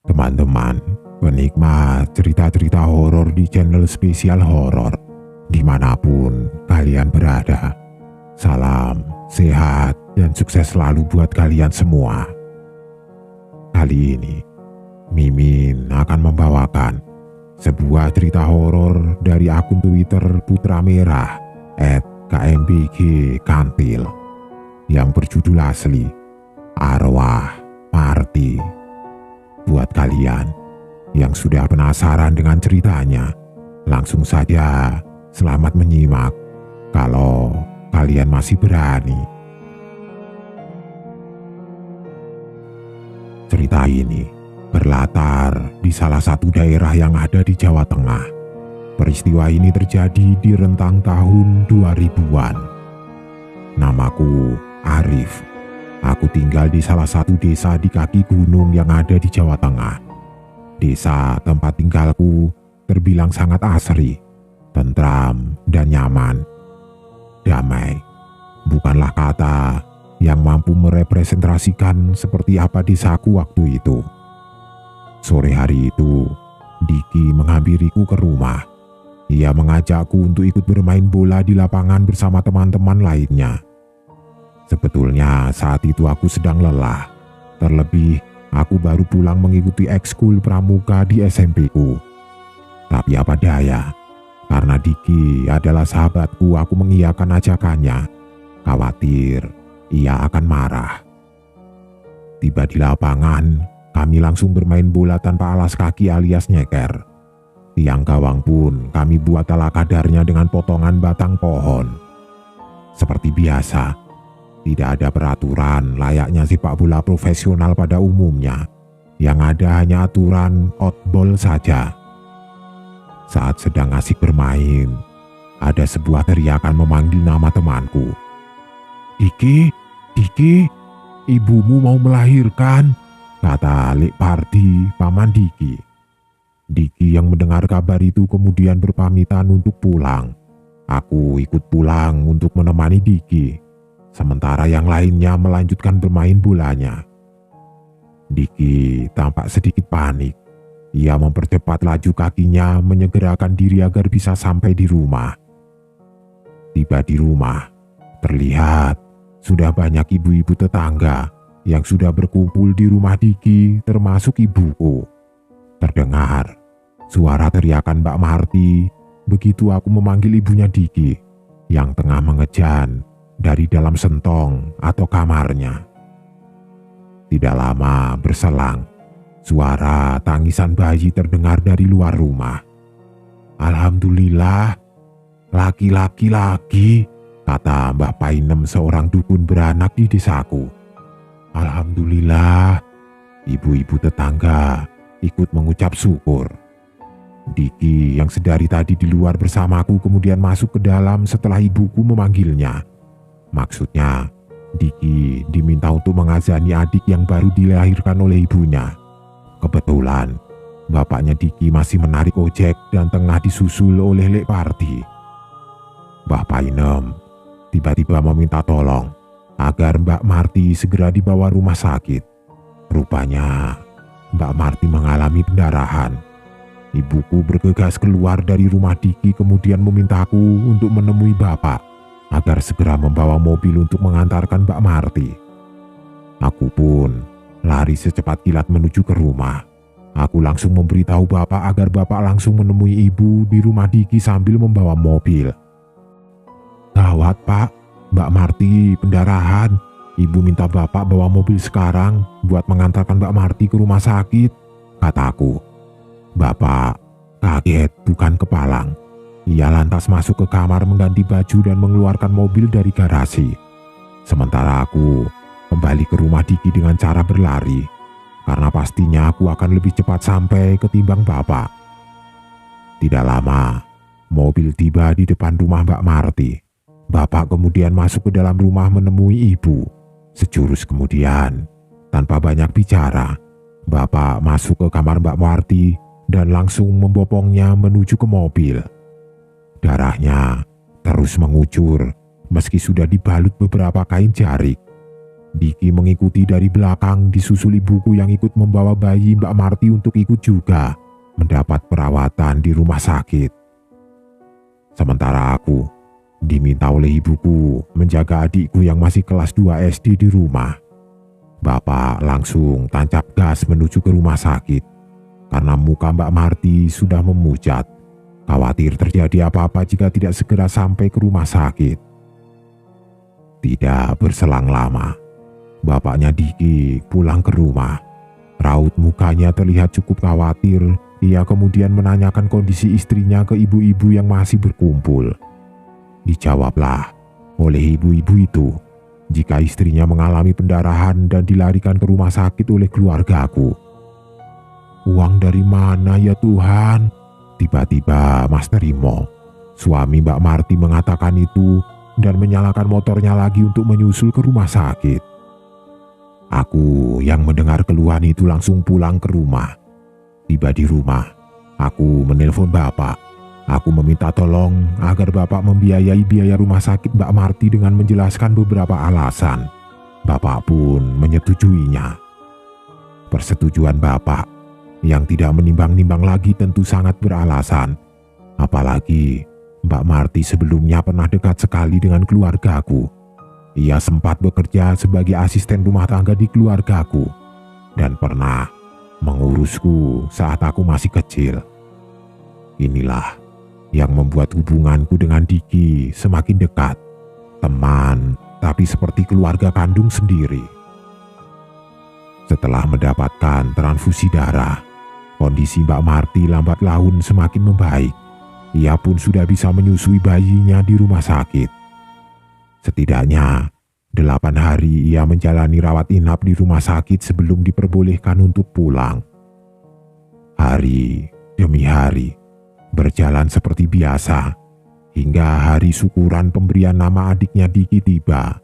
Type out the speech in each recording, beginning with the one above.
Teman-teman, penikmat cerita-cerita horor di channel spesial horor, dimanapun kalian berada. Salam sehat dan sukses selalu buat kalian semua. Kali ini, Mimin akan membawakan sebuah cerita horor dari akun Twitter Putra Merah @KMBG_Kantil yang berjudul asli Arwah Marty. Buat kalian yang sudah penasaran dengan ceritanya, langsung saja selamat menyimak kalau kalian masih berani. Cerita ini berlatar di salah satu daerah yang ada di Jawa Tengah. Peristiwa ini terjadi di rentang tahun 2000-an. Namaku Arif. Aku tinggal di salah satu desa di kaki gunung yang ada di Jawa Tengah. Desa tempat tinggalku terbilang sangat asri, tentram, dan nyaman. Damai bukanlah kata yang mampu merepresentasikan seperti apa desaku waktu itu. Sore hari itu, Diki menghampiriku ke rumah. Ia mengajakku untuk ikut bermain bola di lapangan bersama teman-teman lainnya. Sebetulnya saat itu aku sedang lelah. Terlebih, aku baru pulang mengikuti ekskul pramuka di SMP-ku. Tapi apa daya, karena Diki adalah sahabatku, aku mengiyakan ajakannya. Khawatir ia akan marah. Tiba di lapangan, kami langsung bermain bola tanpa alas kaki alias nyeker. Tiang gawang pun kami buat ala kadarnya dengan potongan batang pohon. Seperti biasa, tidak ada peraturan layaknya sepak bola profesional pada umumnya. Yang ada hanya aturan outball saja. Saat sedang asik bermain, ada sebuah teriakan memanggil nama temanku. Diki, Diki, ibumu mau melahirkan, kata Lek Pardi, paman Diki. Diki yang mendengar kabar itu kemudian berpamitan untuk pulang. Aku ikut pulang untuk menemani Diki. Sementara yang lainnya melanjutkan bermain bolanya. Diki tampak sedikit panik. Ia mempercepat laju kakinya menyegerakan diri agar bisa sampai di rumah. Tiba di rumah, terlihat sudah banyak ibu-ibu tetangga yang sudah berkumpul di rumah Diki, termasuk ibuku. Terdengar suara teriakan Mbak Marty begitu aku memanggil ibunya Diki yang tengah mengejan dari dalam sentong atau kamarnya. Tidak lama berselang, suara tangisan bayi terdengar dari luar rumah. Alhamdulillah, laki-laki lagi, kata Mbah Painem, seorang dukun beranak di desaku. Alhamdulillah, ibu-ibu tetangga ikut mengucap syukur. Diki yang sedari tadi di luar bersamaku kemudian masuk ke dalam setelah ibuku memanggilnya. Maksudnya, Diki diminta untuk mengazani adik yang baru dilahirkan oleh ibunya. Kebetulan, bapaknya Diki masih menarik ojek dan tengah disusul oleh Lek Pardi. Mbah Painem tiba-tiba meminta tolong agar Mbak Marty segera dibawa rumah sakit. Rupanya, Mbak Marty mengalami pendarahan. Ibuku bergegas keluar dari rumah Diki kemudian memintaku untuk menemui bapak agar segera membawa mobil untuk mengantarkan Mbak Marty. Aku pun lari secepat kilat menuju ke rumah. Aku langsung memberitahu bapak agar bapak langsung menemui ibu di rumah Diki sambil membawa mobil. Gawat pak, Mbak Marty pendarahan. Ibu minta bapak bawa mobil sekarang buat mengantarkan Mbak Marty ke rumah sakit, kataku. Bapak kaget bukan kepalang. Ia lantas masuk ke kamar mengganti baju dan mengeluarkan mobil dari garasi. Sementara aku kembali ke rumah Diki dengan cara berlari, karena pastinya aku akan lebih cepat sampai ketimbang bapak. Tidak lama, mobil tiba di depan rumah Mbak Marty. Bapak kemudian masuk ke dalam rumah menemui ibu. Sejurus kemudian, tanpa banyak bicara, bapak masuk ke kamar Mbak Marty dan langsung membopongnya menuju ke mobil. Darahnya terus mengucur meski sudah dibalut beberapa kain jarik. Diki mengikuti dari belakang disusul ibuku yang ikut membawa bayi Mbak Marti untuk ikut juga mendapat perawatan di rumah sakit. Sementara aku diminta oleh ibuku menjaga adikku yang masih kelas 2 SD di rumah. Bapak langsung tancap gas menuju ke rumah sakit karena muka Mbak Marti sudah memucat. Khawatir terjadi apa-apa jika tidak segera sampai ke rumah sakit. Tidak berselang lama, bapaknya Diki pulang ke rumah. Raut mukanya terlihat cukup khawatir. Ia kemudian menanyakan kondisi istrinya ke ibu-ibu yang masih berkumpul. Dijawablah oleh ibu-ibu itu jika istrinya mengalami pendarahan dan dilarikan ke rumah sakit oleh keluargaku. Uang dari mana ya Tuhan? Tiba-tiba Mas Terimo, suami Mbak Marti, mengatakan itu dan menyalakan motornya lagi untuk menyusul ke rumah sakit. Aku yang mendengar keluhan itu langsung pulang ke rumah. Tiba di rumah, aku menelpon bapak. Aku meminta tolong agar bapak membiayai biaya rumah sakit Mbak Marti dengan menjelaskan beberapa alasan. Bapak pun menyetujuinya. Persetujuan bapak yang tidak menimbang-nimbang lagi tentu sangat beralasan. Apalagi Mbak Marti sebelumnya pernah dekat sekali dengan keluargaku. Ia sempat bekerja sebagai asisten rumah tangga di keluargaku dan pernah mengurusku saat aku masih kecil. Inilah yang membuat hubunganku dengan Diki semakin dekat. Teman, tapi seperti keluarga kandung sendiri. Setelah mendapatkan transfusi darah, kondisi Mbak Marti lambat laun semakin membaik. Ia pun sudah bisa menyusui bayinya di rumah sakit. Setidaknya 8 hari ia menjalani rawat inap di rumah sakit sebelum diperbolehkan untuk pulang. Hari demi hari berjalan seperti biasa hingga hari syukuran pemberian nama adiknya Diki tiba.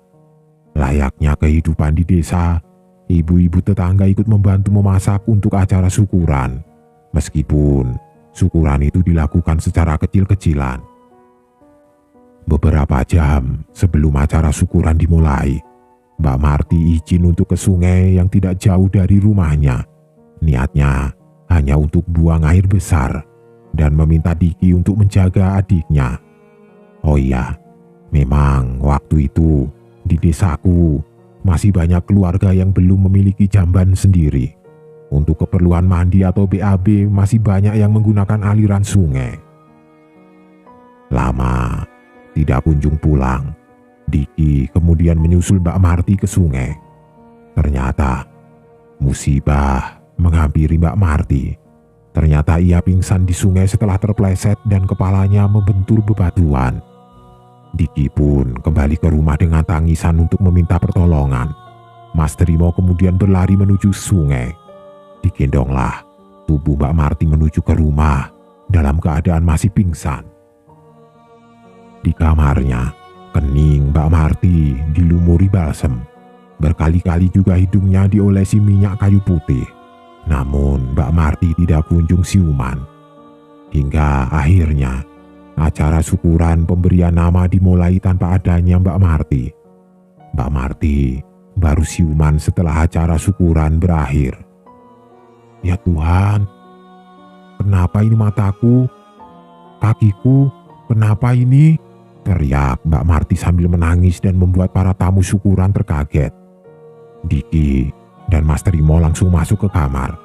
Layaknya kehidupan di desa, ibu-ibu tetangga ikut membantu memasak untuk acara syukuran. Meskipun syukuran itu dilakukan secara kecil-kecilan. Beberapa jam sebelum acara syukuran dimulai, Mbak Marti izin untuk ke sungai yang tidak jauh dari rumahnya. Niatnya hanya untuk buang air besar dan meminta Diki untuk menjaga adiknya. Oh iya, memang waktu itu di desaku masih banyak keluarga yang belum memiliki jamban sendiri. Untuk keperluan mandi atau BAB masih banyak yang menggunakan aliran sungai. Lama tidak kunjung pulang, Diki kemudian menyusul Mbak Marti ke sungai. Ternyata musibah menghampiri Mbak Marti. Ternyata ia pingsan di sungai setelah terpleset dan kepalanya membentur bebatuan. Diki pun kembali ke rumah dengan tangisan untuk meminta pertolongan. Mas Terimo kemudian berlari menuju sungai. Digendonglah tubuh Mbak Marti menuju ke rumah dalam keadaan masih pingsan. Di kamarnya, kening Mbak Marti dilumuri balsem. Berkali-kali juga hidungnya diolesi minyak kayu putih. Namun Mbak Marti tidak kunjung siuman. Hingga akhirnya acara syukuran pemberian nama dimulai tanpa adanya Mbak Marti. Mbak Marti baru siuman setelah acara syukuran berakhir. Ya Tuhan, kenapa ini mataku? Kakiku, kenapa ini? Teriak Mbak Marti sambil menangis dan membuat para tamu syukuran terkaget. Diki dan Mas Terimo langsung masuk ke kamar.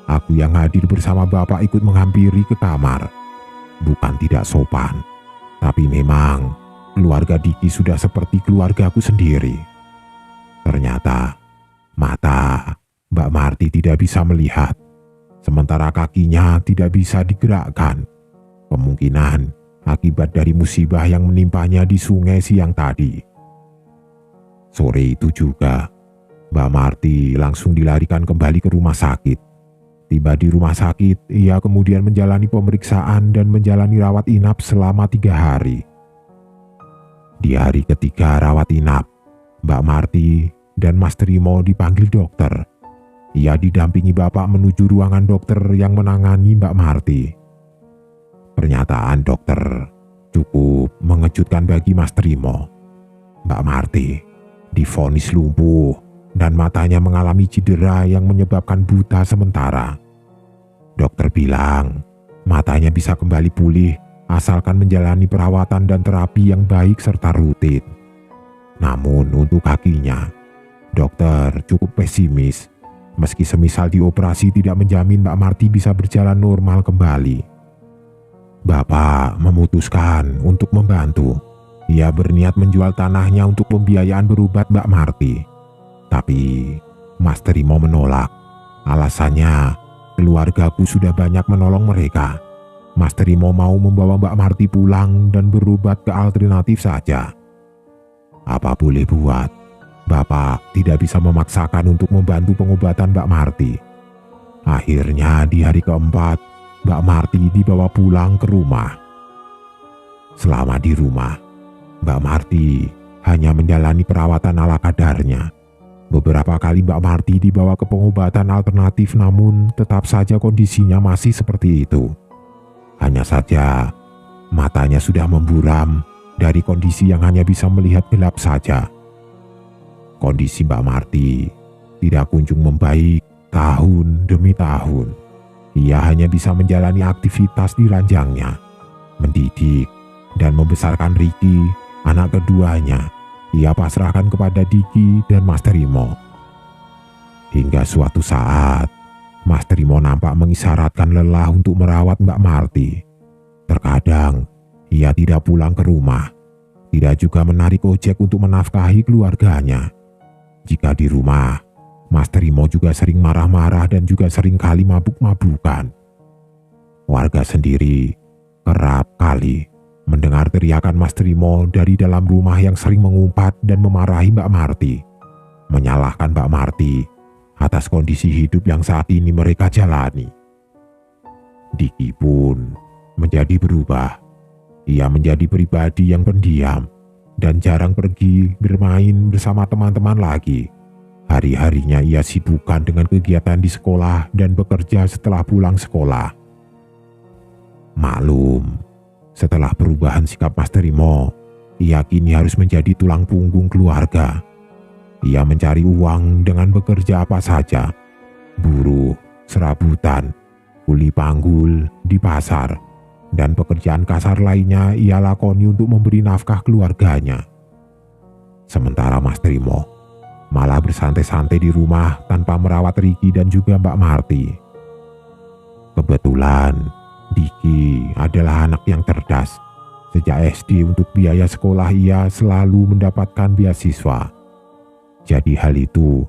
Aku yang hadir bersama bapak ikut menghampiri ke kamar. Bukan tidak sopan, tapi memang keluarga Diki sudah seperti keluargaku sendiri. Ternyata mata Mbak Marti tidak bisa melihat, sementara kakinya tidak bisa digerakkan. Kemungkinan akibat dari musibah yang menimpanya di sungai siang tadi. Sore itu juga, Mbak Marti langsung dilarikan kembali ke rumah sakit. Tiba di rumah sakit, ia kemudian menjalani pemeriksaan dan menjalani rawat inap selama 3 hari. Di hari ketiga rawat inap, Mbak Marti dan Mas Terimo dipanggil dokter. Ia didampingi bapak menuju ruangan dokter yang menangani Mbak Marti. Pernyataan dokter cukup mengejutkan bagi Mas Terimo. Mbak Marti divonis lumpuh dan matanya mengalami cedera yang menyebabkan buta sementara. Dokter bilang matanya bisa kembali pulih asalkan menjalani perawatan dan terapi yang baik serta rutin. Namun untuk kakinya, dokter cukup pesimis. Meski semisal dioperasi tidak menjamin Mbak Marti bisa berjalan normal kembali. Bapak memutuskan untuk membantu. Ia berniat menjual tanahnya untuk pembiayaan berobat Mbak Marti. Tapi Mas Trimo menolak. Alasannya, keluargaku sudah banyak menolong mereka. Mas Trimo mau membawa Mbak Marti pulang dan berobat ke alternatif saja. Apa boleh buat, Bapak tidak bisa memaksakan untuk membantu pengobatan Mbak Marti. Akhirnya di hari keempat, Mbak Marti dibawa pulang ke rumah. Selama di rumah, Mbak Marti hanya menjalani perawatan ala kadarnya. Beberapa kali Mbak Marti dibawa ke pengobatan alternatif, namun tetap saja kondisinya masih seperti itu. Hanya saja matanya sudah memburam dari kondisi yang hanya bisa melihat gelap saja. Kondisi Mbak Marti tidak kunjung membaik tahun demi tahun. Ia hanya bisa menjalani aktivitas di ranjangnya, mendidik dan membesarkan Ricky, anak keduanya. Ia pasrahkan kepada Diki dan Mas Trimo. Hingga suatu saat, Mas Trimo nampak mengisyaratkan lelah untuk merawat Mbak Marti. Terkadang, ia tidak pulang ke rumah, tidak juga menarik ojek untuk menafkahi keluarganya. Jika di rumah, Mas Trimo juga sering marah-marah dan juga sering kali mabuk-mabukan. Warga sendiri kerap kali mendengar teriakan Mas Trimo dari dalam rumah yang sering mengumpat dan memarahi Mbak Marti, menyalahkan Mbak Marti atas kondisi hidup yang saat ini mereka jalani. Diki pun menjadi berubah. Ia menjadi pribadi yang pendiam dan jarang pergi bermain bersama teman-teman lagi. Hari-harinya ia sibukkan dengan kegiatan di sekolah dan bekerja setelah pulang sekolah. Maklum, setelah perubahan sikap Mas Trimo, ia kini harus menjadi tulang punggung keluarga. Ia mencari uang dengan bekerja apa saja, buruh, serabutan, kuli panggul di pasar, dan pekerjaan kasar lainnya ia lakoni untuk memberi nafkah keluarganya. Sementara Mas Trimo malah bersantai-santai di rumah tanpa merawat Ricky dan juga Mbak Marti. Kebetulan Diki adalah anak yang cerdas. Sejak SD untuk biaya sekolah ia selalu mendapatkan beasiswa. Jadi hal itu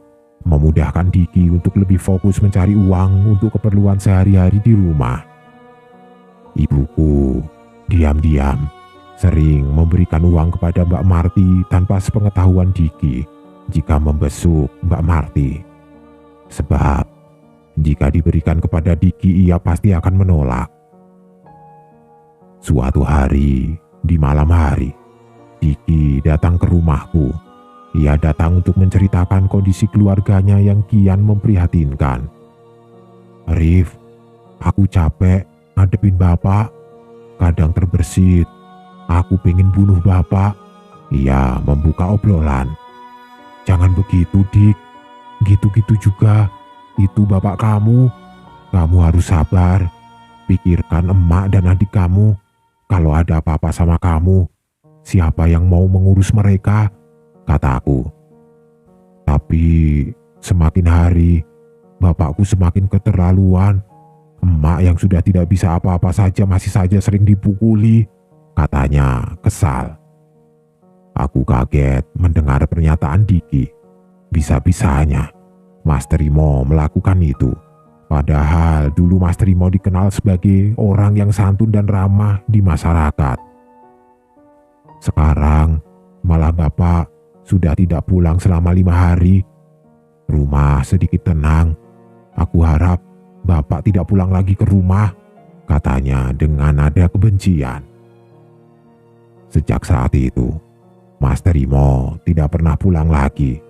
memudahkan Diki untuk lebih fokus mencari uang untuk keperluan sehari-hari di rumah. Ibuku diam-diam sering memberikan uang kepada Mbak Marti tanpa sepengetahuan Diki jika membesuk Mbak Marti. Sebab jika diberikan kepada Diki ia pasti akan menolak. Suatu hari di malam hari, Diki datang ke rumahku. Ia datang untuk menceritakan kondisi keluarganya yang kian memprihatinkan. "Rif, aku capek ngadepin bapak. Kadang terbersit. Aku pengen bunuh bapak." Ia membuka obrolan. "Jangan begitu, Dik. Gitu-gitu juga. Itu bapak kamu. Kamu harus sabar. Pikirkan emak dan adik kamu. Kalau ada apa-apa sama kamu, siapa yang mau mengurus mereka?" kataku. Tapi semakin hari, bapakku semakin keterlaluan. Emak yang sudah tidak bisa apa-apa saja masih saja sering dipukuli, katanya kesal. Aku kaget mendengar pernyataan Diki. Bisa-bisanya Mas Trimo melakukan itu. Padahal dulu Mas Trimo dikenal sebagai orang yang santun dan ramah di masyarakat. Sekarang malah bapak sudah tidak pulang selama 5 hari. Rumah sedikit tenang. Aku harap bapak tidak pulang lagi ke rumah, katanya dengan nada kebencian. Sejak saat itu, Mas Trimo tidak pernah pulang lagi.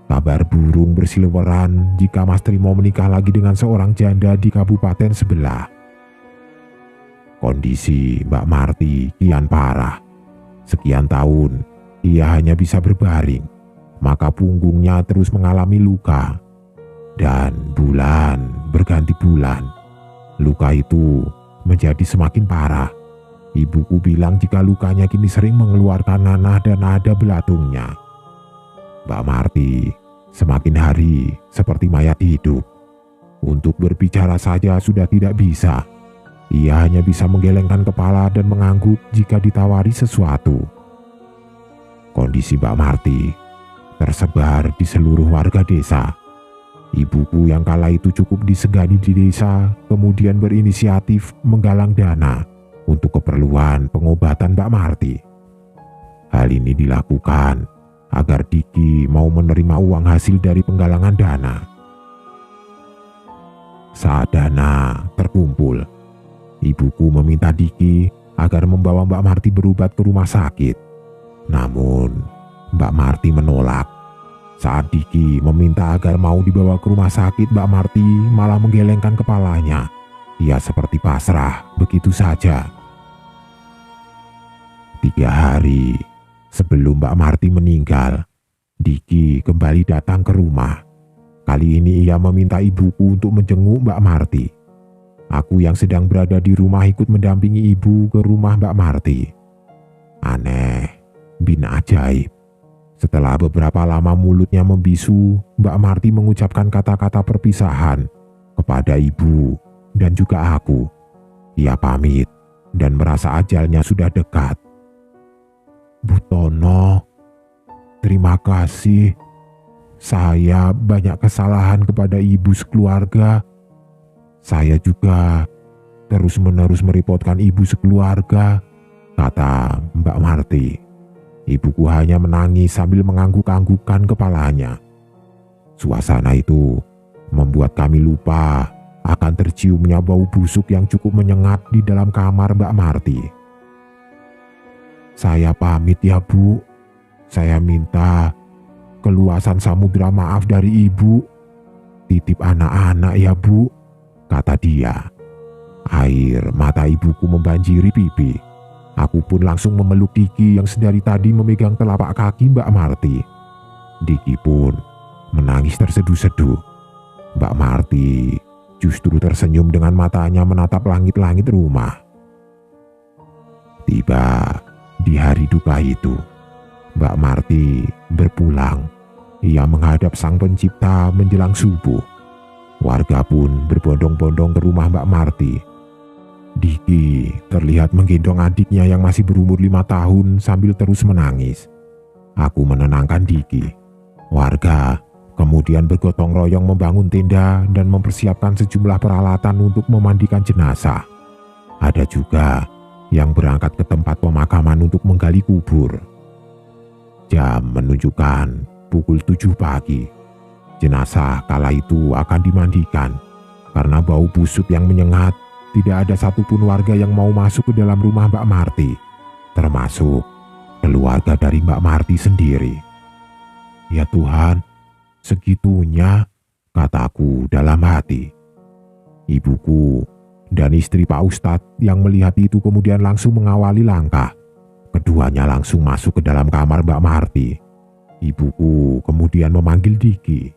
Kabar burung berseliweran jika Mas Trimo menikah lagi dengan seorang janda di kabupaten sebelah. Kondisi Mbak Marti kian parah. Sekian tahun, ia hanya bisa berbaring. maka punggungnya terus mengalami luka. Dan bulan berganti bulan, luka itu menjadi semakin parah. Ibuku bilang jika lukanya kini sering mengeluarkan nanah dan ada belatungnya. Mbak Marti semakin hari seperti mayat hidup. Untuk berbicara saja sudah tidak bisa. Ia hanya bisa menggelengkan kepala dan mengangguk jika ditawari sesuatu. Kondisi Mbak Marti tersebar di seluruh warga desa. Ibuku yang kala itu cukup disegani di desa kemudian berinisiatif menggalang dana untuk keperluan pengobatan Mbak Marti. Hal ini dilakukan agar Diki mau menerima uang hasil dari penggalangan dana. Saat dana terkumpul, ibuku meminta Diki agar membawa Mbak Marti berobat ke rumah sakit. Namun, Mbak Marti menolak. Saat Diki meminta agar mau dibawa ke rumah sakit, Mbak Marti malah menggelengkan kepalanya. Ia seperti pasrah begitu saja. 3 hari sebelum Mbak Marti meninggal, Diki kembali datang ke rumah. Kali ini ia meminta ibuku untuk menjenguk Mbak Marti. Aku yang sedang berada di rumah ikut mendampingi ibu ke rumah Mbak Marti. Aneh, bin ajaib. Setelah beberapa lama mulutnya membisu, Mbak Marti mengucapkan kata-kata perpisahan kepada ibu dan juga aku. Ia pamit dan merasa ajalnya sudah dekat. Bu Tono, terima kasih. Saya banyak kesalahan kepada ibu sekeluarga. Saya juga terus-menerus merepotkan ibu sekeluarga, kata Mbak Marti. Ibuku hanya menangis sambil mengangguk-anggukkan kepalanya. Suasana itu membuat kami lupa akan terciumnya bau busuk yang cukup menyengat di dalam kamar Mbak Marti. Saya pamit ya Bu. Saya minta keluasan samudra maaf dari ibu. Titip anak-anak ya Bu, kata dia. Air mata ibuku membanjiri pipi. Aku pun langsung memeluk Diki yang sedari tadi memegang telapak kaki Mbak Marti. Diki pun menangis terseduh-seduh. Mbak Marti justru tersenyum dengan matanya menatap langit-langit rumah. Tiba di hari duka itu, Mbak Marti berpulang. Ia menghadap Sang Pencipta menjelang subuh. Warga pun berbondong-bondong ke rumah Mbak Marti. Diki terlihat menggendong adiknya yang masih berumur 5 tahun sambil terus menangis. Aku menenangkan Diki. Warga kemudian bergotong royong membangun tenda dan mempersiapkan sejumlah peralatan untuk memandikan jenazah. Ada juga yang berangkat ke tempat pemakaman untuk menggali kubur. Jam menunjukkan pukul 7 pagi. Jenazah kala itu akan dimandikan. Karena bau busuk yang menyengat, tidak ada satupun warga yang mau masuk ke dalam rumah Mbak Marti, termasuk keluarga dari Mbak Marti sendiri. Ya Tuhan, segitunya, kataku dalam hati. Ibuku dan istri Pak Ustadz yang melihat itu kemudian langsung mengawali langkah. Keduanya langsung masuk ke dalam kamar Mbak Marti. Ibuku kemudian memanggil Diki.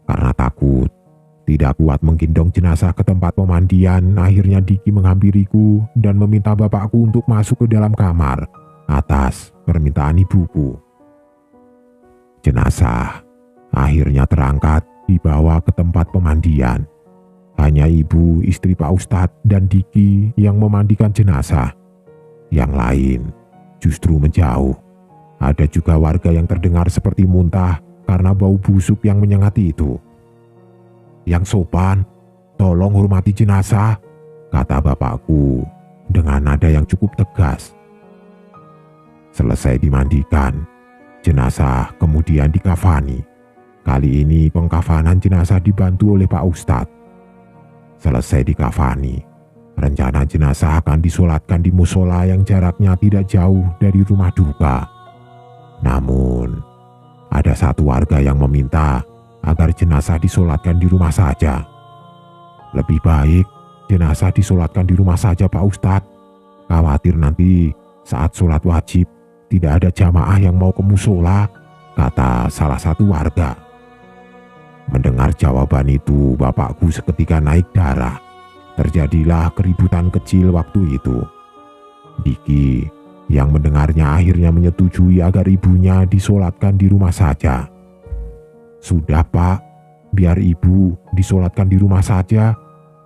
Karena takut tidak kuat menggendong jenazah ke tempat pemandian, akhirnya Diki menghampiriku dan meminta bapakku untuk masuk ke dalam kamar atas permintaan ibuku. Jenazah akhirnya terangkat dibawa ke tempat pemandian. Hanya ibu, istri Pak Ustadz, dan Diki yang memandikan jenazah. Yang lain justru menjauh. Ada juga warga yang terdengar seperti muntah karena bau busuk yang menyengat itu. Yang sopan, tolong hormati jenazah, kata bapakku dengan nada yang cukup tegas. Selesai dimandikan, jenazah kemudian dikafani. Kali ini pengkafanan jenazah dibantu oleh Pak Ustadz. Selesai dikafani, rencana jenazah akan disolatkan di musola yang jaraknya tidak jauh dari rumah duka. Namun, ada satu warga yang meminta agar jenazah disolatkan di rumah saja. Lebih baik jenazah disolatkan di rumah saja Pak Ustadz. Khawatir nanti saat sholat wajib tidak ada jamaah yang mau ke musola, kata salah satu warga. Mendengar jawaban itu, bapakku seketika naik darah. Terjadilah keributan kecil waktu itu. Diki yang mendengarnya akhirnya menyetujui agar ibunya disolatkan di rumah saja. "Sudah Pak, biar ibu disolatkan di rumah saja.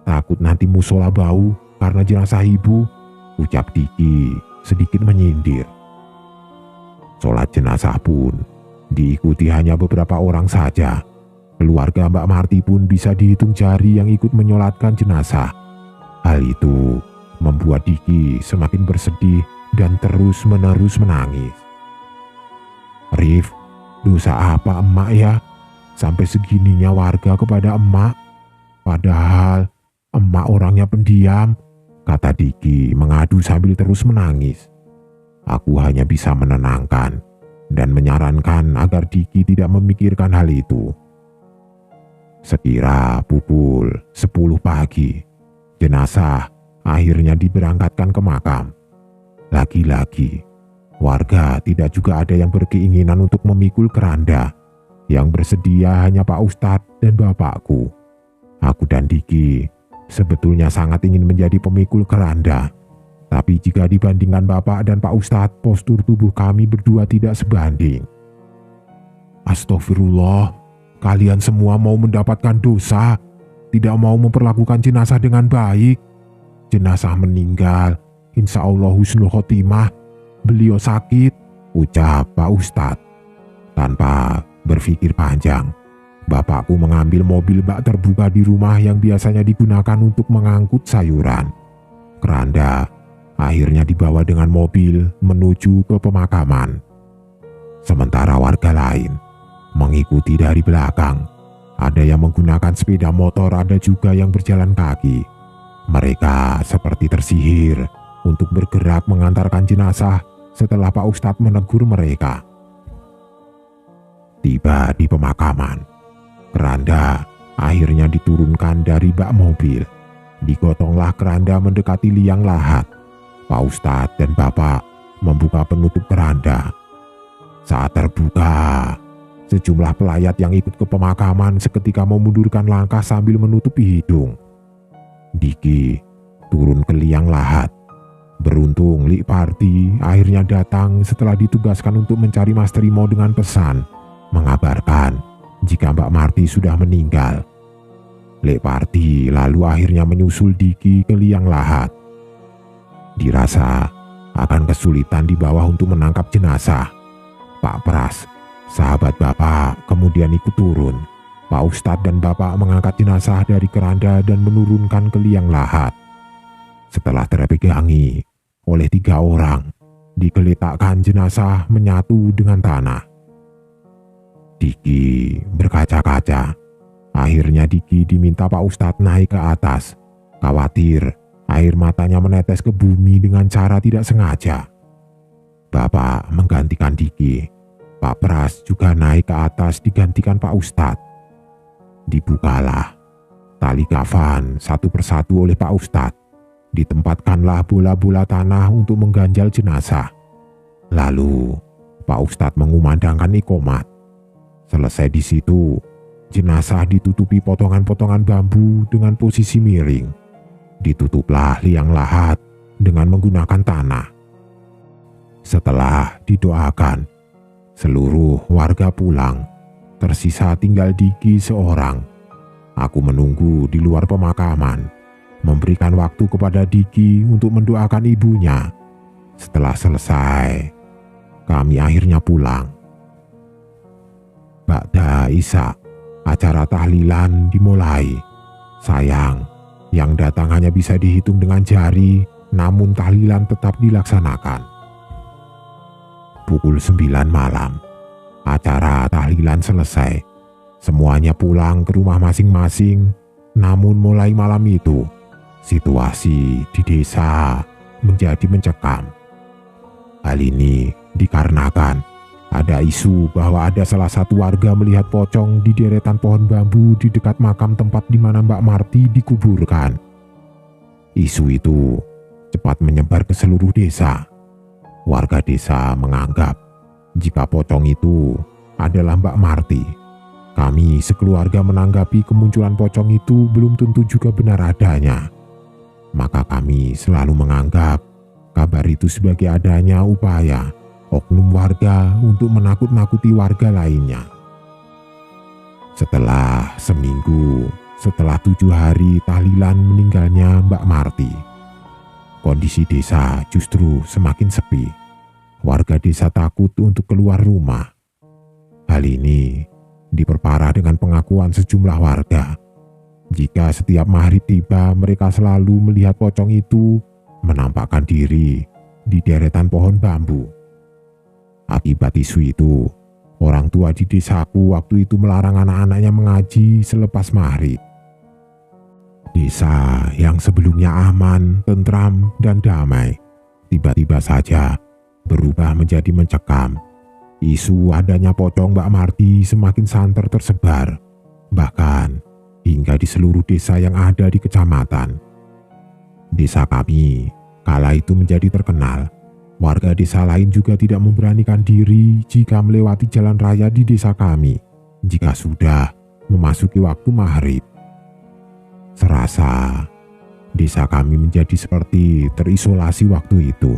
Takut nanti musola bau karena jenazah ibu," ucap Diki sedikit menyindir. Sholat jenazah pun diikuti hanya beberapa orang saja. Keluarga Mbak Marti pun bisa dihitung jari yang ikut menyolatkan jenazah. Hal itu membuat Diki semakin bersedih dan terus-menerus menangis. "Rif, dosa apa emak ya? Sampai segininya warga kepada emak. Padahal emak orangnya pendiam," kata Diki mengadu sambil terus menangis. Aku hanya bisa menenangkan dan menyarankan agar Diki tidak memikirkan hal itu. Sekira pukul 10 pagi, jenazah akhirnya diberangkatkan ke makam. Lagi-lagi, warga tidak juga ada yang berkeinginan untuk memikul keranda. Yang bersedia hanya Pak Ustadz dan bapakku. Aku dan Diki sebetulnya sangat ingin menjadi pemikul keranda. Tapi jika dibandingkan Bapak dan Pak Ustadz, postur tubuh kami berdua tidak sebanding. "Astagfirullah, kalian semua mau mendapatkan dosa, tidak mau memperlakukan jenazah dengan baik. Jenazah meninggal, insya Allah husnul khotimah. Beliau sakit," ucap Pak Ustadz. Tanpa berpikir panjang, bapakku mengambil mobil bak terbuka di rumah yang biasanya digunakan untuk mengangkut sayuran. Keranda akhirnya dibawa dengan mobil menuju ke pemakaman. Sementara warga lain mengikuti dari belakang. Ada yang menggunakan sepeda motor, ada juga yang berjalan kaki. Mereka seperti tersihir untuk bergerak mengantarkan jenazah setelah Pak Ustadz menegur mereka. Tiba di pemakaman, keranda akhirnya diturunkan dari bak mobil. Digotonglah keranda mendekati liang lahat. Pak Ustadz dan Bapak membuka penutup keranda. Saat terbuka, sejumlah pelayat yang ikut ke pemakaman seketika memundurkan langkah sambil menutupi hidung. Diki turun ke liang lahat. Beruntung Lik Parti akhirnya datang setelah ditugaskan untuk mencari Mas Trimo dengan pesan mengabarkan jika Mbak Marti sudah meninggal. Lik Parti lalu akhirnya menyusul Diki ke liang lahat. Dirasa akan kesulitan di bawah untuk menangkap jenazah. Pak Pras, sahabat Bapak, kemudian ikut turun. Pak Ustadz dan Bapak mengangkat jenazah dari keranda dan menurunkan ke liang lahat. Setelah terpegangi oleh 3 orang, digeletakkan jenazah menyatu dengan tanah. Diki berkaca-kaca. Akhirnya Diki diminta Pak Ustadz naik ke atas. Khawatir air matanya menetes ke bumi dengan cara tidak sengaja. Bapak menggantikan Diki. Pak Pras juga naik ke atas digantikan Pak Ustadz. Dibukalah tali kafan satu persatu oleh Pak Ustadz. Ditempatkanlah bola-bola tanah untuk mengganjal jenazah. Lalu Pak Ustadz mengumandangkan iqomat. Selesai di situ, jenazah ditutupi potongan-potongan bambu dengan posisi miring. Ditutuplah liang lahat dengan menggunakan tanah. Setelah didoakan, seluruh warga pulang. Tersisa tinggal Diki seorang. Aku menunggu di luar pemakaman, memberikan waktu kepada Diki untuk mendoakan ibunya. Setelah selesai, kami akhirnya pulang. Ba'da Isya, acara tahlilan dimulai. Sayang, yang datang hanya bisa dihitung dengan jari, namun tahlilan tetap dilaksanakan. Pukul 9 malam, acara tahlilan selesai. Semuanya pulang ke rumah masing-masing. Namun mulai malam itu, situasi di desa menjadi mencekam. Hal ini dikarenakan ada isu bahwa ada salah satu warga melihat pocong di deretan pohon bambu di dekat makam tempat di mana Mbak Marti dikuburkan. Isu itu cepat menyebar ke seluruh desa. Warga desa menganggap jika pocong itu adalah Mbak Marti. Kami sekeluarga menanggapi kemunculan pocong itu belum tentu juga benar adanya. Maka kami selalu menganggap kabar itu sebagai adanya upaya oknum warga untuk menakut-nakuti warga lainnya. Setelah seminggu, setelah 7 hari tahlilan meninggalnya Mbak Marti, kondisi desa justru semakin sepi. Warga desa takut untuk keluar rumah. Hal ini diperparah dengan pengakuan sejumlah warga. Jika setiap maghrib tiba, mereka selalu melihat pocong itu menampakkan diri di deretan pohon bambu. Akibat isu itu, orang tua di desaku waktu itu melarang anak-anaknya mengaji selepas maghrib. Desa yang sebelumnya aman, tentram, dan damai, tiba-tiba saja berubah menjadi mencekam. Isu adanya pocong Mbak Marti semakin santer tersebar, bahkan hingga di seluruh desa yang ada di kecamatan. Desa kami kala itu menjadi terkenal. Warga desa lain juga tidak memberanikan diri jika melewati jalan raya di desa kami jika sudah memasuki waktu maghrib. Serasa desa kami menjadi seperti terisolasi waktu itu.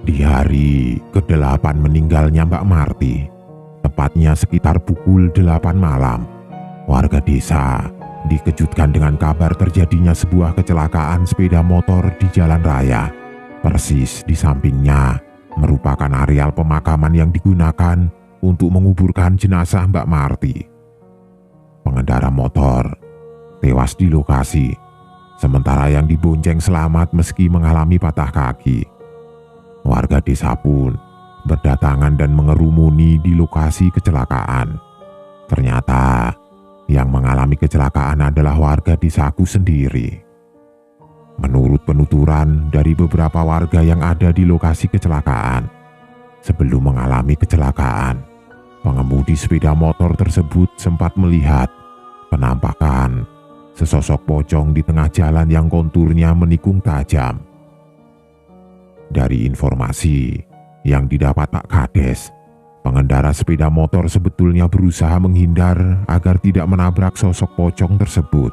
Di hari ke-8 meninggalnya Mbak Marti, tepatnya sekitar pukul 8 malam, warga desa dikejutkan dengan kabar terjadinya sebuah kecelakaan sepeda motor di jalan raya. Persis di sampingnya merupakan areal pemakaman yang digunakan untuk menguburkan jenazah Mbak Marti. Pengendara motor tewas di lokasi, sementara yang dibonceng selamat meski mengalami patah kaki. Warga desa pun berdatangan dan mengerumuni di lokasi kecelakaan. Ternyata yang mengalami kecelakaan adalah warga desaku sendiri. Menurut penuturan dari beberapa warga yang ada di lokasi kecelakaan, sebelum mengalami kecelakaan, pengemudi sepeda motor tersebut sempat melihat penampakan sesosok pocong di tengah jalan yang konturnya menikung tajam. Dari informasi yang didapat Pak Kades, pengendara sepeda motor sebetulnya berusaha menghindar agar tidak menabrak sosok pocong tersebut.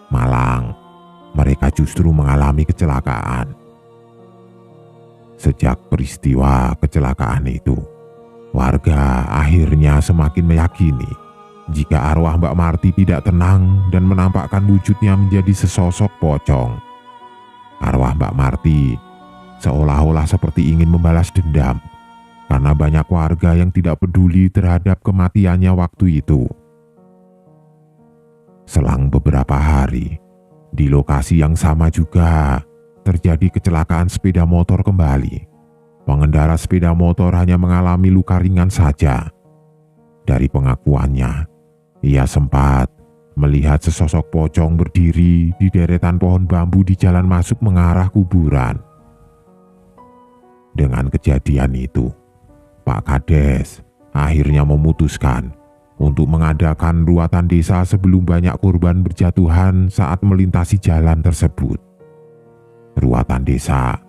Malang, mereka justru mengalami kecelakaan. Sejak peristiwa kecelakaan itu, warga akhirnya semakin meyakini jika arwah Mbak Marti tidak tenang dan menampakkan wujudnya menjadi sesosok pocong. Arwah Mbak Marti seolah-olah seperti ingin membalas dendam karena banyak warga yang tidak peduli terhadap kematiannya waktu itu. Selang beberapa hari, di lokasi yang sama juga terjadi kecelakaan sepeda motor kembali. Pengendara sepeda motor hanya mengalami luka ringan saja. Dari pengakuannya, ia sempat melihat sesosok pocong berdiri di deretan pohon bambu di jalan masuk mengarah kuburan. Dengan kejadian itu, Pak Kades akhirnya memutuskan untuk mengadakan ruatan desa sebelum banyak korban berjatuhan saat melintasi jalan tersebut. Ruatan desa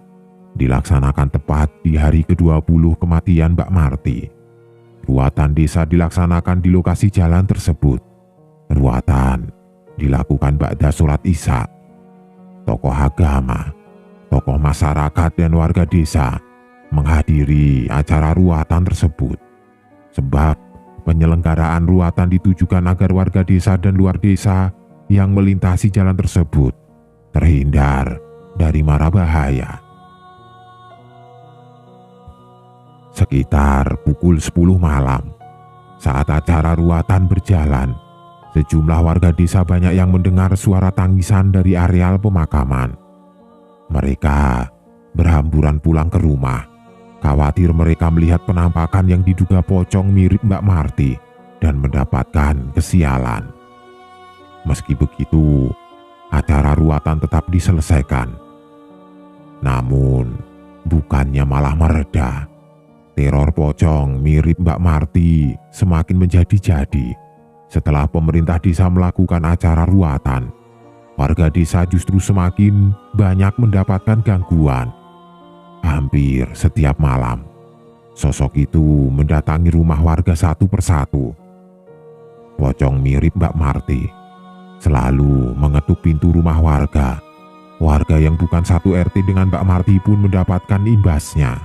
dilaksanakan tepat di hari ke-20 kematian Mbak Marti. Ruatan desa dilaksanakan di lokasi jalan tersebut. Ruatan dilakukan ba'da sholat Isya. Tokoh agama, tokoh masyarakat dan warga desa menghadiri acara ruatan tersebut. Sebab penyelenggaraan ruatan ditujukan agar warga desa dan luar desa yang melintasi jalan tersebut terhindar dari mara bahaya. Sekitar pukul 10 malam, saat acara ruatan berjalan, sejumlah warga desa banyak yang mendengar suara tangisan dari areal pemakaman. Mereka berhamburan pulang ke rumah, khawatir mereka melihat penampakan yang diduga pocong mirip Mbak Marti dan mendapatkan kesialan. Meski begitu, acara ruatan tetap diselesaikan. Namun, bukannya malah mereda. Teror pocong mirip Mbak Marti semakin menjadi-jadi. Setelah pemerintah desa melakukan acara ruatan, warga desa justru semakin banyak mendapatkan gangguan. Hampir setiap malam, sosok itu mendatangi rumah warga satu persatu. Pocong mirip Mbak Marti selalu mengetuk pintu rumah warga. Warga yang bukan satu RT dengan Mbak Marti pun mendapatkan imbasnya.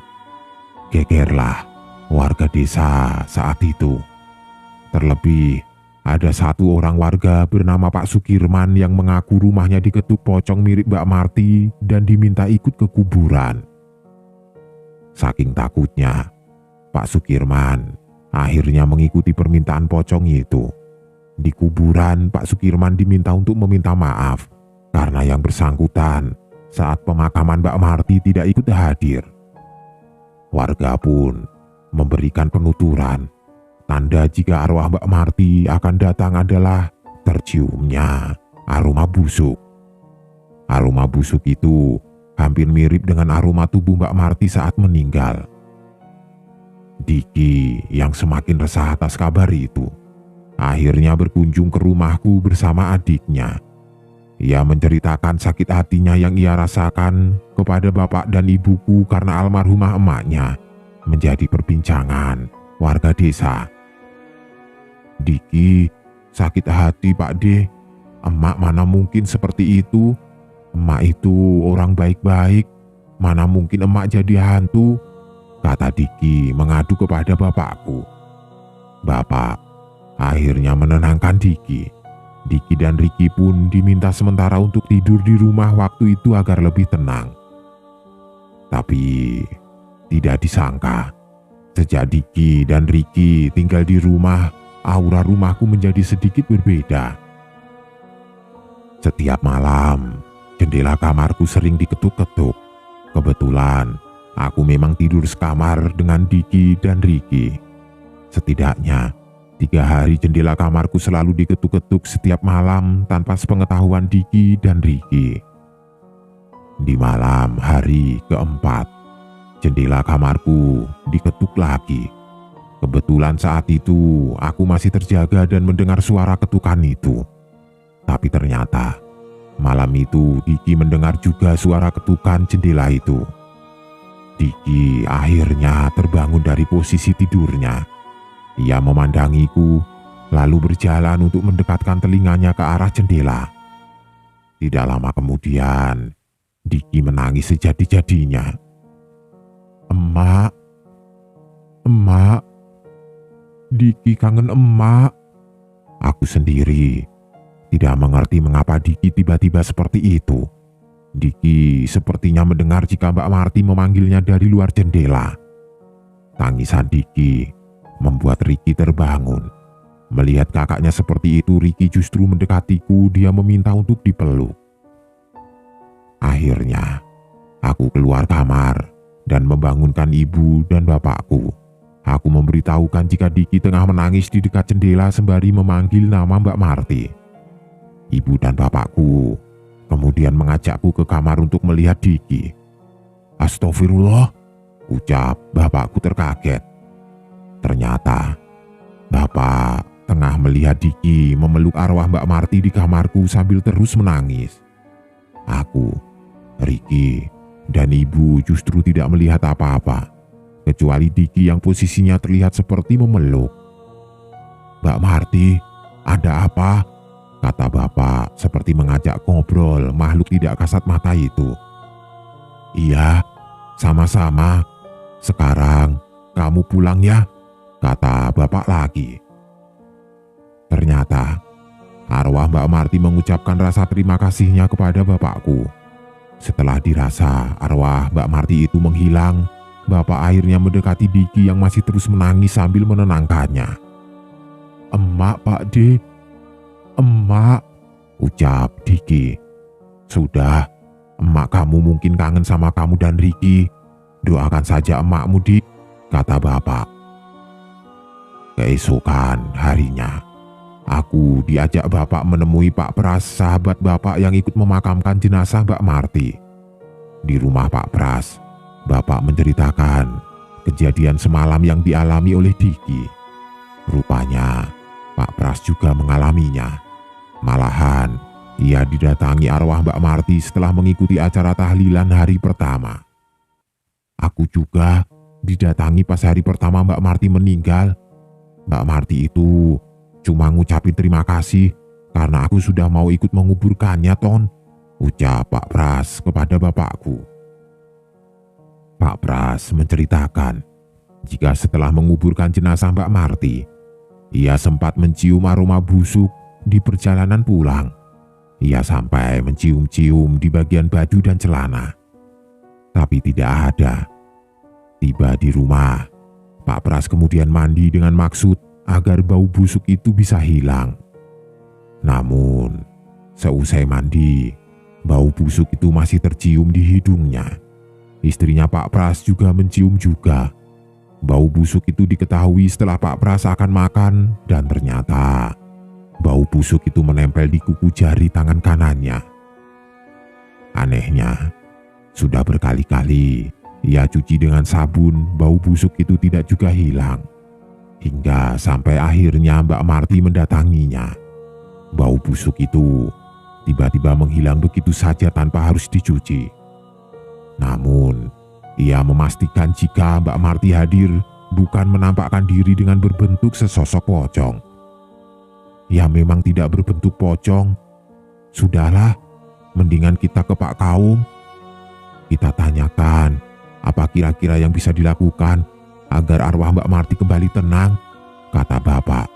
Gegerlah warga desa saat itu. Terlebih, ada satu orang warga bernama Pak Sukirman yang mengaku rumahnya diketuk pocong mirip Mbak Marti dan diminta ikut ke kuburan. Saking takutnya, Pak Sukirman akhirnya mengikuti permintaan pocong itu. Di kuburan, Pak Sukirman diminta untuk meminta maaf karena yang bersangkutan saat pemakaman Mbak Marti tidak ikut hadir. Warga pun memberikan penuturan. Tanda jika arwah Mbak Marti akan datang adalah terciumnya aroma busuk. Aroma busuk itu hampir mirip dengan aroma tubuh Mbak Marti saat meninggal. Diki yang semakin resah atas kabar itu akhirnya berkunjung ke rumahku bersama adiknya. Ia menceritakan sakit hatinya yang ia rasakan kepada bapak dan ibuku karena almarhumah emaknya menjadi perbincangan warga desa. "Diki, sakit hati Pak De. Emak mana mungkin seperti itu. Emak itu orang baik-baik. Mana mungkin emak jadi hantu," kata Diki mengadu kepada bapakku. Bapak akhirnya menenangkan Diki. Diki dan Riki pun diminta sementara untuk tidur di rumah waktu itu agar lebih tenang. Tapi tidak disangka, sejak Diki dan Riki tinggal di rumah, aura rumahku menjadi sedikit berbeda. Setiap malam, jendela kamarku sering diketuk-ketuk. Kebetulan, aku memang tidur sekamar dengan Diki dan Riki. Setidaknya, 3 hari jendela kamarku selalu diketuk-ketuk setiap malam tanpa sepengetahuan Diki dan Riki. Di malam hari keempat, jendela kamarku diketuk lagi. Kebetulan saat itu aku masih terjaga dan mendengar suara ketukan itu. Tapi ternyata malam itu Diki mendengar juga suara ketukan jendela itu. Diki akhirnya terbangun dari posisi tidurnya. Ia memandangiku, lalu berjalan untuk mendekatkan telinganya ke arah jendela. Tidak lama kemudian, Diki menangis sejadi-jadinya. "Emak, emak, Diki kangen emak." Aku sendiri tidak mengerti mengapa Diki tiba-tiba seperti itu. Diki sepertinya mendengar jika Mbak Marti memanggilnya dari luar jendela. Tangisan Diki membuat Riki terbangun. Melihat kakaknya seperti itu, Riki justru mendekatiku. Dia meminta untuk dipeluk. Akhirnya, aku keluar kamar dan membangunkan ibu dan bapakku. Aku memberitahukan jika Diki tengah menangis di dekat jendela sembari memanggil nama Mbak Marti. Ibu dan bapakku kemudian mengajakku ke kamar untuk melihat Diki. "Astagfirullah," ucap bapakku terkaget. Ternyata bapak tengah melihat Diki memeluk arwah Mbak Marti di kamarku sambil terus menangis. Aku, Riki, dan ibu justru tidak melihat apa-apa, kecuali Diki yang posisinya terlihat seperti memeluk. "Mbak Marti, ada apa?" kata bapak seperti mengajak ngobrol makhluk tidak kasat mata itu. "Iya, sama-sama. Sekarang kamu pulang ya," kata bapak lagi. Ternyata arwah Mbak Marti mengucapkan rasa terima kasihnya kepada bapakku. Setelah dirasa arwah Mbak Marti itu menghilang, bapak akhirnya mendekati Diki yang masih terus menangis sambil menenangkannya. "Emak, Pak De, emak," ucap Diki. "Sudah, emak kamu mungkin kangen sama kamu dan Riki. Doakan saja emakmu, Dik," kata bapak. Keesokan harinya, aku diajak bapak menemui Pak Pras, sahabat bapak yang ikut memakamkan jenazah Mbak Marti. Di rumah Pak Pras, bapak menceritakan kejadian semalam yang dialami oleh Diki. Rupanya Pak Pras juga mengalaminya. Malahan, ia didatangi arwah Mbak Marti setelah mengikuti acara tahlilan hari pertama. Aku juga didatangi pas hari pertama Mbak Marti meninggal. Mbak Marti itu cuma ngucapin terima kasih karena aku sudah mau ikut menguburkannya, Ton, ucap Pak Pras kepada bapakku. Pak Pras menceritakan jika setelah menguburkan jenazah Mbak Marti, ia sempat mencium aroma busuk di perjalanan pulang. Ia sampai mencium-cium di bagian baju dan celana, tapi tidak ada. Tiba di rumah, Pak Pras kemudian mandi dengan maksud agar bau busuk itu bisa hilang. Namun, seusai mandi, bau busuk itu masih tercium di hidungnya. Istrinya Pak Pras juga mencium juga. Bau busuk itu diketahui setelah Pak Pras akan makan dan ternyata bau busuk itu menempel di kuku jari tangan kanannya. Anehnya, sudah berkali-kali ia cuci dengan sabun, bau busuk itu tidak juga hilang. Hingga sampai akhirnya Mbak Marti mendatanginya. Bau busuk itu tiba-tiba menghilang begitu saja tanpa harus dicuci. Namun, ia memastikan jika Mbak Marti hadir bukan menampakkan diri dengan berbentuk sesosok pocong. Ya memang tidak berbentuk pocong. Sudahlah, mendingan kita ke Pak Kaum. Kita tanyakan apa kira-kira yang bisa dilakukan agar arwah Mbak Marti kembali tenang, kata bapak.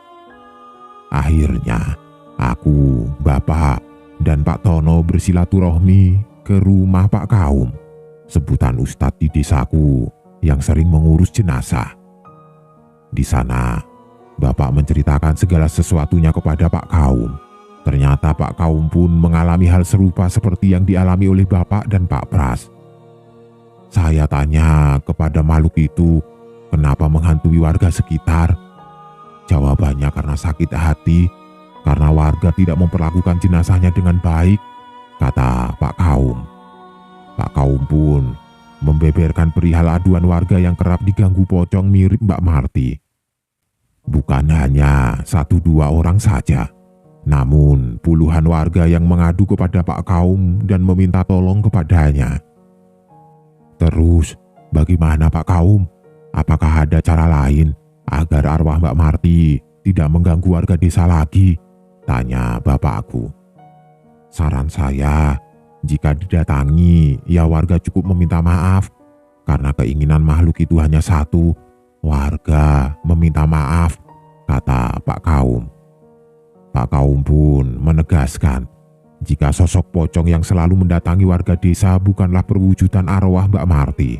Akhirnya, aku, bapak, dan Pak Tono bersilaturahmi ke rumah Pak Kaum, sebutan ustadz di desaku yang sering mengurus jenazah. Di sana, bapak menceritakan segala sesuatunya kepada Pak Kaum. Ternyata Pak Kaum pun mengalami hal serupa seperti yang dialami oleh bapak dan Pak Pras. Saya tanya kepada makhluk itu kenapa menghantui warga sekitar. Jawabannya karena sakit hati, karena warga tidak memperlakukan jenazahnya dengan baik, kata Pak Kaum. Pak Kaum pun membeberkan perihal aduan warga yang kerap diganggu pocong mirip Mbak Marti. Bukan hanya 1-2 orang saja, namun puluhan warga yang mengadu kepada Pak Kaum dan meminta tolong kepadanya. Terus, bagaimana Pak Kaum? Apakah ada cara lain agar arwah Mbak Marti tidak mengganggu warga desa lagi? Tanya bapakku. Saran saya, jika didatangi, ya warga cukup meminta maaf. Karena keinginan makhluk itu hanya satu, warga meminta maaf, kata Pak Kaum. Pak Kaum pun menegaskan, jika sosok pocong yang selalu mendatangi warga desa bukanlah perwujudan arwah Mbak Marti.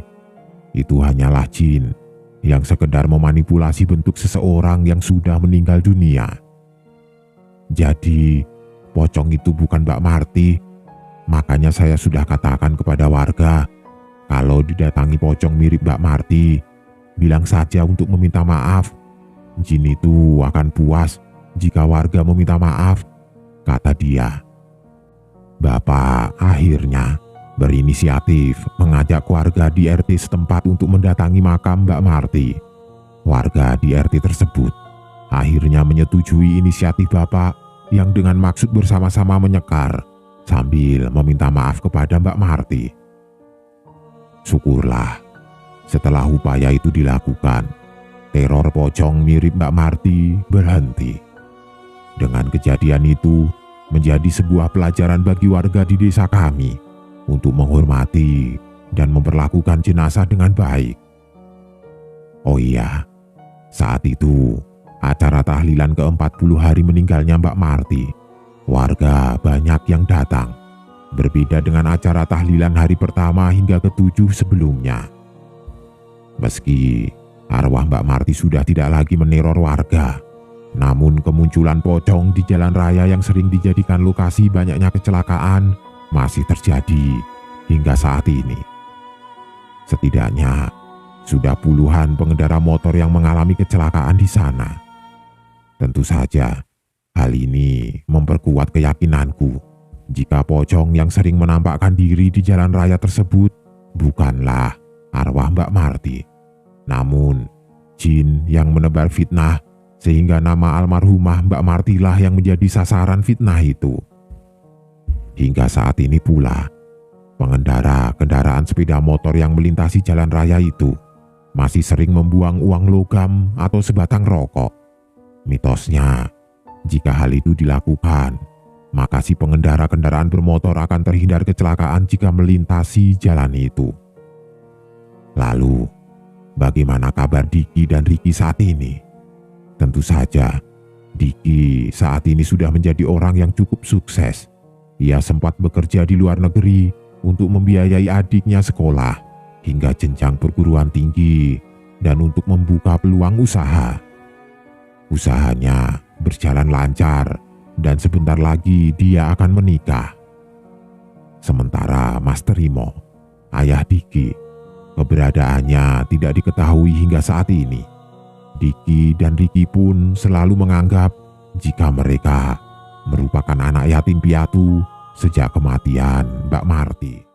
Itu hanyalah jin yang sekedar memanipulasi bentuk seseorang yang sudah meninggal dunia. Jadi, pocong itu bukan Mbak Marti. Makanya saya sudah katakan kepada warga, kalau didatangi pocong mirip Mbak Marti, bilang saja untuk meminta maaf. Jin itu akan puas jika warga meminta maaf, kata dia. Bapak akhirnya berinisiatif mengajak warga di RT setempat untuk mendatangi makam Mbak Marti. Warga di RT tersebut akhirnya menyetujui inisiatif Bapak yang dengan maksud bersama-sama menyekar sambil meminta maaf kepada Mbak Marti. Syukurlah, setelah upaya itu dilakukan, teror pocong mirip Mbak Marti berhenti. Dengan kejadian itu, menjadi sebuah pelajaran bagi warga di desa kami untuk menghormati dan memperlakukan jenazah dengan baik. Oh iya, saat itu acara tahlilan ke-40 hari meninggalnya Mbak Marti, warga banyak yang datang. Berbeda dengan acara tahlilan hari pertama hingga ke-7 sebelumnya. Meski arwah Mbak Marti sudah tidak lagi meneror warga, namun kemunculan pocong di jalan raya yang sering dijadikan lokasi banyaknya kecelakaan masih terjadi hingga saat ini. Setidaknya sudah puluhan pengendara motor yang mengalami kecelakaan di sana. Tentu saja hal ini memperkuat keyakinanku jika pocong yang sering menampakkan diri di jalan raya tersebut bukanlah arwah Mbak Marti, namun jin yang menebar fitnah sehingga nama almarhumah Mbak Marti lah yang menjadi sasaran fitnah itu. Hingga saat ini pula, Pengendara kendaraan sepeda motor yang melintasi jalan raya itu masih sering membuang uang logam atau sebatang rokok. Mitosnya, jika hal itu dilakukan, maka si pengendara kendaraan bermotor akan terhindar kecelakaan jika melintasi jalan itu. Lalu, bagaimana kabar Diki dan Riki saat ini? Tentu saja, Diki saat ini sudah menjadi orang yang cukup sukses. Ia sempat bekerja di luar negeri untuk membiayai adiknya sekolah hingga jenjang perguruan tinggi dan untuk membuka peluang usaha. Usahanya berjalan lancar dan sebentar lagi dia akan menikah. Sementara Mas Trimo, ayah Diki, keberadaannya tidak diketahui hingga saat ini. Diki dan Riki pun selalu menganggap jika mereka merupakan anak yatim piatu sejak kematian Mbak Marti.